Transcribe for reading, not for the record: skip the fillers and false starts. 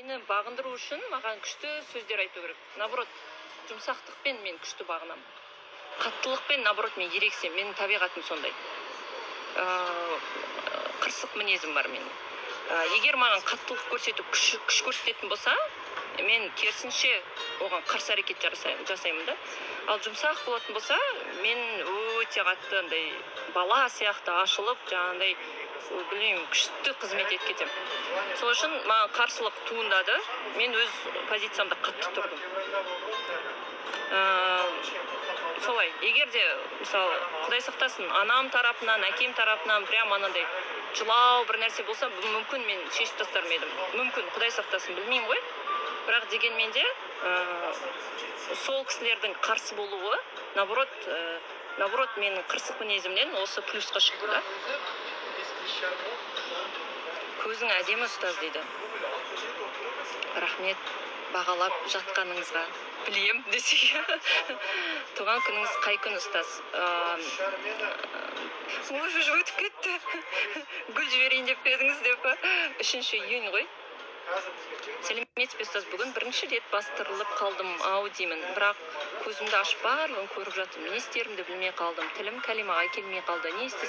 мені бағындыру үшін маған күшті сөздер айту керек. Наоборот, жұмсақтықпен мен күшті бағынамын. Қаттылықпен наоборот мен ерексем, менің табиғатым сондай. Қырсық мінезім бар менің. Егер маған қаттылық көрсетіп, күш көрсететін болса, мен керісінше оған қарсы әрекет жасаймын да. Ал жұмсақ болатын болса, мен өте қатты андай бала сияқты ашылып, жаңағындай білмеймін, күшті қызмет етіп кетемін. Сол үшін маған қарсылық туындады, мен өз позициямда қатты тұрдым. Солай, егер де, мысалы, Құдай сақтасын, анам тарапынан, әкем тарапынан прям анандай жылау бір нәрсе болса, мүмкін мен шешіп тастар едім. Мүмкін, Құдай сақтасын, білмеймін ғой. Бірақ дегенмен де сол кісілердің қарсы болуы, наоборот менің қырсық мінезімнен осы плюсқа шықты да. Көзің әдемі ұстаз дейді. Рахмет бағалап жатқаныңызға. Білем десеге. Туған күніңіз қай күн ұстаз? Уже өтіп кетті. Гүл жіберейін деп едіңіз деп. 3 июнь ғой. Сәлеметсіз бе ұстаз, бүгін бірінші рет бастырылып қалдым ау деймін, бірақ көзімді ашып барлығын көріп жатырмын. Не істерімді білмей қалдым, тілім кәлимаға келмей қалды. Не істесем